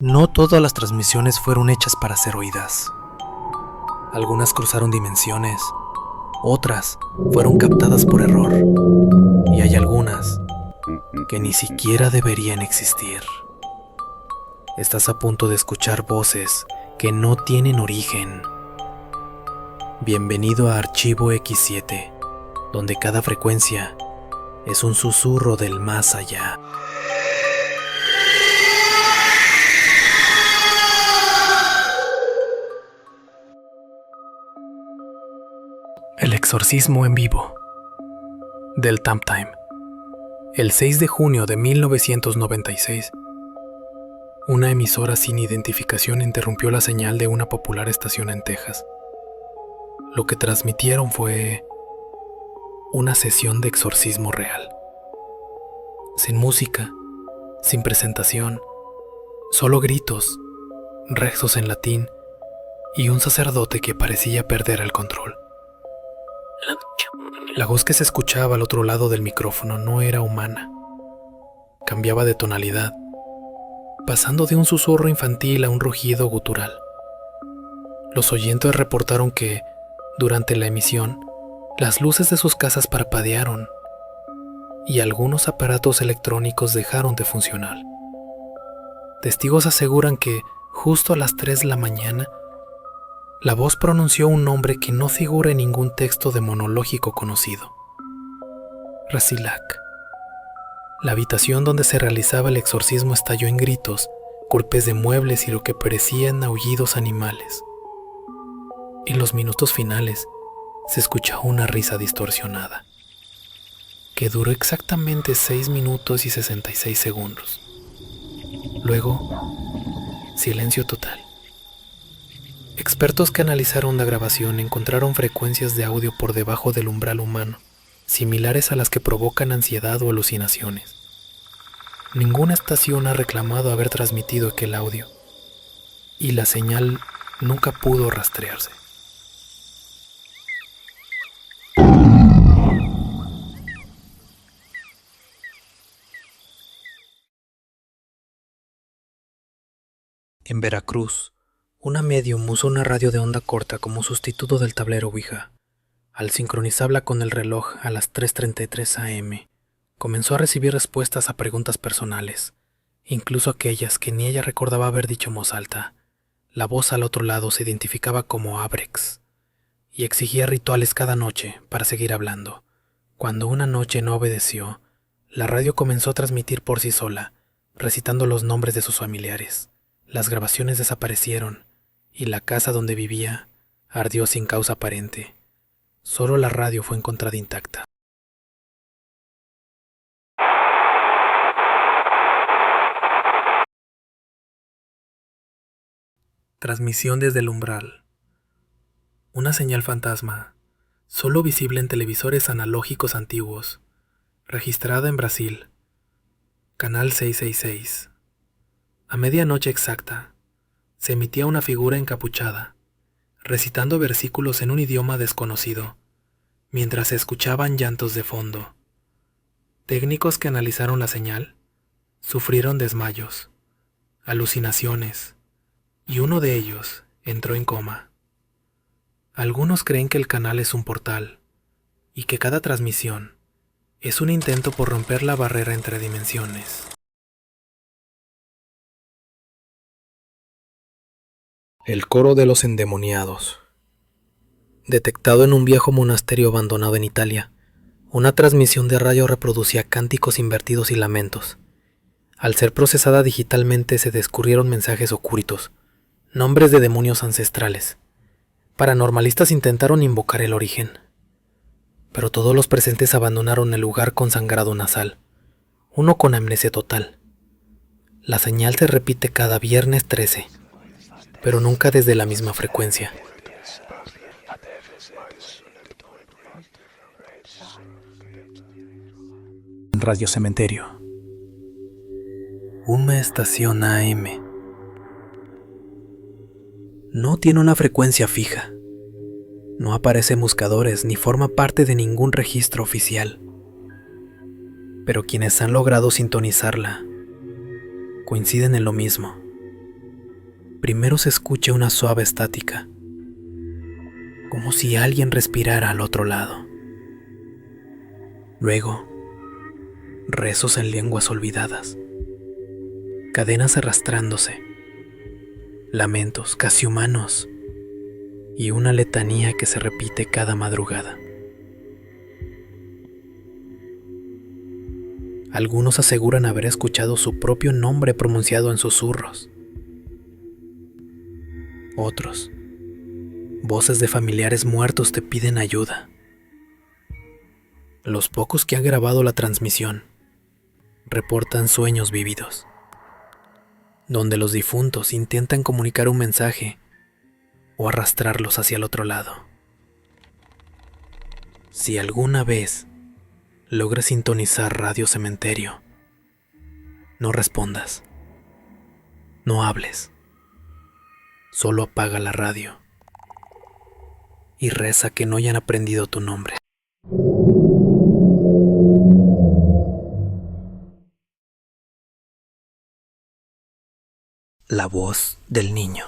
No todas las transmisiones fueron hechas para ser oídas. Algunas cruzaron dimensiones, otras fueron captadas por error, y hay algunas que ni siquiera deberían existir. Estás a punto de escuchar voces que no tienen origen. Bienvenido a Archivo X7, donde cada frecuencia es un susurro del más allá. El exorcismo en vivo del Thumb Time. El 6 de junio de 1996, una emisora sin identificación interrumpió la señal de una popular estación en Texas. Lo que transmitieron fue una sesión de exorcismo real. Sin música, sin presentación, solo gritos, rezos en latín y un sacerdote que parecía perder el control. La voz que se escuchaba al otro lado del micrófono no era humana. Cambiaba de tonalidad, pasando de un susurro infantil a un rugido gutural. Los oyentes reportaron que, durante la emisión, las luces de sus casas parpadearon y algunos aparatos electrónicos dejaron de funcionar. Testigos aseguran que, justo a las 3 de la mañana, la voz pronunció un nombre que no figura en ningún texto demonológico conocido: Rasilak. La habitación donde se realizaba el exorcismo estalló en gritos, golpes de muebles y lo que parecían aullidos animales. En los minutos finales se escuchó una risa distorsionada, que duró exactamente 6 minutos y 66 segundos. Luego, silencio total. Expertos que analizaron la grabación encontraron frecuencias de audio por debajo del umbral humano, similares a las que provocan ansiedad o alucinaciones. Ninguna estación ha reclamado haber transmitido aquel audio, y la señal nunca pudo rastrearse. En Veracruz, una medium usó una radio de onda corta como sustituto del tablero Ouija. Al sincronizarla con el reloj a las 3:33 am, comenzó a recibir respuestas a preguntas personales, incluso aquellas que ni ella recordaba haber dicho en voz alta. La voz al otro lado se identificaba como Abrex y exigía rituales cada noche para seguir hablando. Cuando una noche no obedeció, la radio comenzó a transmitir por sí sola, recitando los nombres de sus familiares. Las grabaciones desaparecieron y la casa donde vivía ardió sin causa aparente. Solo la radio fue encontrada intacta. Transmisión desde el umbral. Una señal fantasma, solo visible en televisores analógicos antiguos, registrada en Brasil. Canal 666. A medianoche exacta, se emitía una figura encapuchada, recitando versículos en un idioma desconocido, mientras se escuchaban llantos de fondo. Técnicos que analizaron la señal sufrieron desmayos, alucinaciones, y uno de ellos entró en coma. Algunos creen que el canal es un portal, y que cada transmisión es un intento por romper la barrera entre dimensiones. El coro de los endemoniados. Detectado en un viejo monasterio abandonado en Italia, una transmisión de radio reproducía cánticos invertidos y lamentos. Al ser procesada digitalmente se descubrieron mensajes ocultos, nombres de demonios ancestrales. Paranormalistas intentaron invocar el origen, pero todos los presentes abandonaron el lugar con sangrado nasal, uno con amnesia total. La señal se repite cada viernes 13. Pero nunca desde la misma frecuencia. Radio Cementerio. Una estación AM. No tiene una frecuencia fija. No aparece en buscadores ni forma parte de ningún registro oficial. Pero quienes han logrado sintonizarla coinciden en lo mismo. Primero se escucha una suave estática, como si alguien respirara al otro lado. Luego, rezos en lenguas olvidadas, cadenas arrastrándose, lamentos casi humanos y una letanía que se repite cada madrugada. Algunos aseguran haber escuchado su propio nombre pronunciado en susurros. Otros, voces de familiares muertos te piden ayuda. Los pocos que han grabado la transmisión reportan sueños vívidos, donde los difuntos intentan comunicar un mensaje o arrastrarlos hacia el otro lado. Si alguna vez logras sintonizar Radio Cementerio, no respondas, no hables, solo apaga la radio y reza que no hayan aprendido tu nombre. La voz del niño.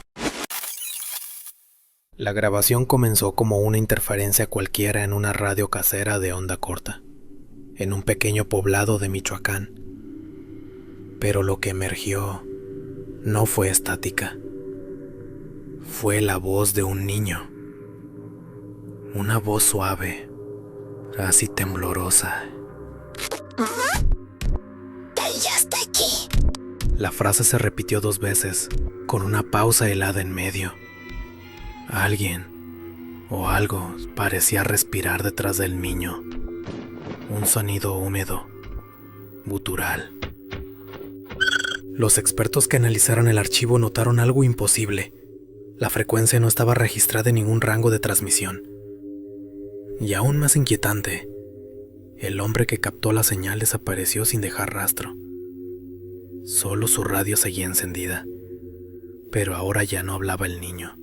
La grabación comenzó como una interferencia cualquiera en una radio casera de onda corta, en un pequeño poblado de Michoacán. Pero lo que emergió no fue estática. Fue la voz de un niño. Una voz suave, casi temblorosa. ¡Ya está aquí! La frase se repitió 2 veces, con una pausa helada en medio. Alguien o algo parecía respirar detrás del niño. Un sonido húmedo, gutural. Los expertos que analizaron el archivo notaron algo imposible. La frecuencia no estaba registrada en ningún rango de transmisión. Y aún más inquietante, el hombre que captó la señal desapareció sin dejar rastro. Solo su radio seguía encendida, pero ahora ya no hablaba el niño.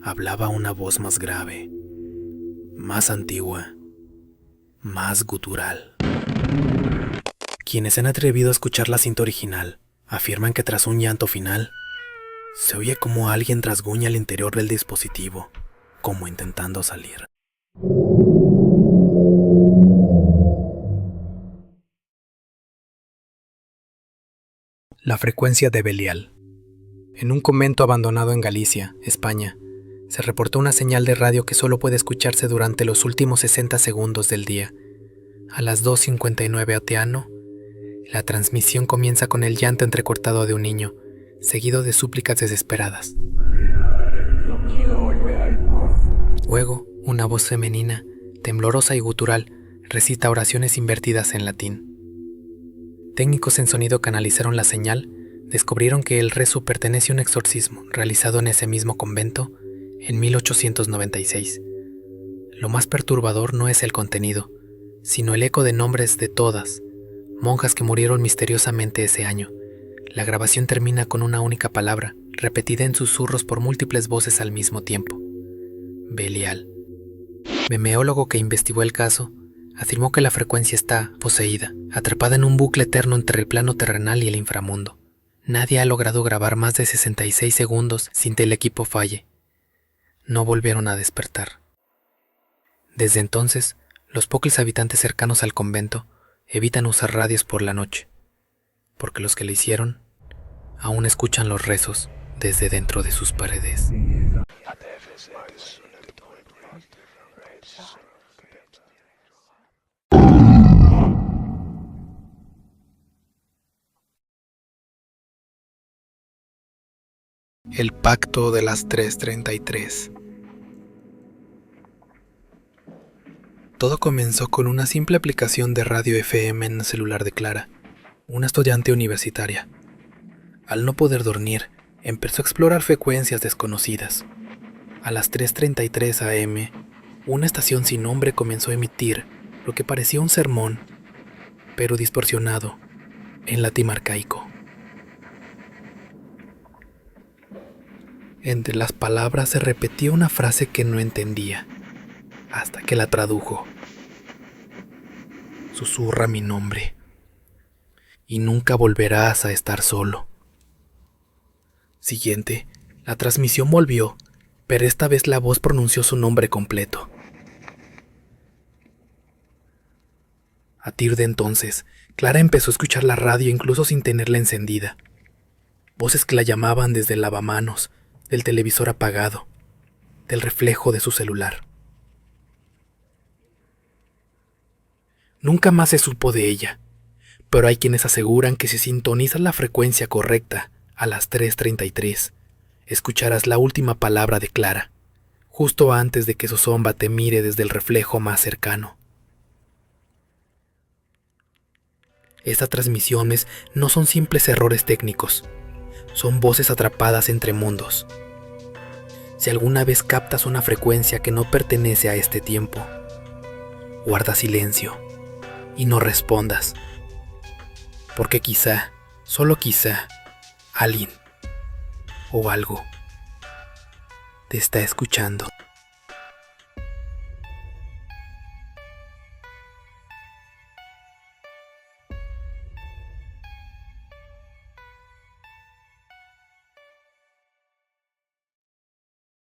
Hablaba una voz más grave, más antigua, más gutural. Quienes se han atrevido a escuchar la cinta original afirman que tras un llanto final, se oye como alguien rasguña el interior del dispositivo, como intentando salir. La frecuencia de Belial. En un convento abandonado en Galicia, España, se reportó una señal de radio que solo puede escucharse durante los últimos 60 segundos del día. A las 2:59 ATM, la transmisión comienza con el llanto entrecortado de un niño, seguido de súplicas desesperadas. Luego, una voz femenina, temblorosa y gutural, recita oraciones invertidas en latín. Técnicos en sonido que analizaron la señal descubrieron que el rezo pertenece a un exorcismo realizado en ese mismo convento en 1896. Lo más perturbador no es el contenido, sino el eco de nombres de todas, monjas que murieron misteriosamente ese año. La grabación termina con una única palabra, repetida en susurros por múltiples voces al mismo tiempo: Belial. Memeólogo que investigó el caso afirmó que la frecuencia está poseída, atrapada en un bucle eterno entre el plano terrenal y el inframundo. Nadie ha logrado grabar más de 66 segundos sin que el equipo falle. No volvieron a despertar. Desde entonces, los pocos habitantes cercanos al convento evitan usar radios por la noche, porque los que lo hicieron aún escuchan los rezos desde dentro de sus paredes. El pacto de las 3:33. Todo comenzó con una simple aplicación de radio FM en el celular de Clara, una estudiante universitaria. Al no poder dormir, empezó a explorar frecuencias desconocidas. A las 3:33 AM, una estación sin nombre comenzó a emitir lo que parecía un sermón, pero distorsionado, en latín arcaico. Entre las palabras se repetía una frase que no entendía, hasta que la tradujo. Susurra mi nombre, y nunca volverás a estar solo. siguiente, la transmisión volvió, pero esta vez la voz pronunció su nombre completo. A partir de entonces, Clara empezó a escuchar la radio incluso sin tenerla encendida. Voces que la llamaban desde el lavamanos, del televisor apagado, del reflejo de su celular. Nunca más se supo de ella, pero hay quienes aseguran que si sintonizas la frecuencia correcta a las 3:33, escucharás la última palabra de Clara, justo antes de que su sombra te mire desde el reflejo más cercano. Estas transmisiones no son simples errores técnicos, son voces atrapadas entre mundos. Si alguna vez captas una frecuencia que no pertenece a este tiempo, guarda silencio y no respondas, porque quizá, solo quizá, alguien o algo te está escuchando.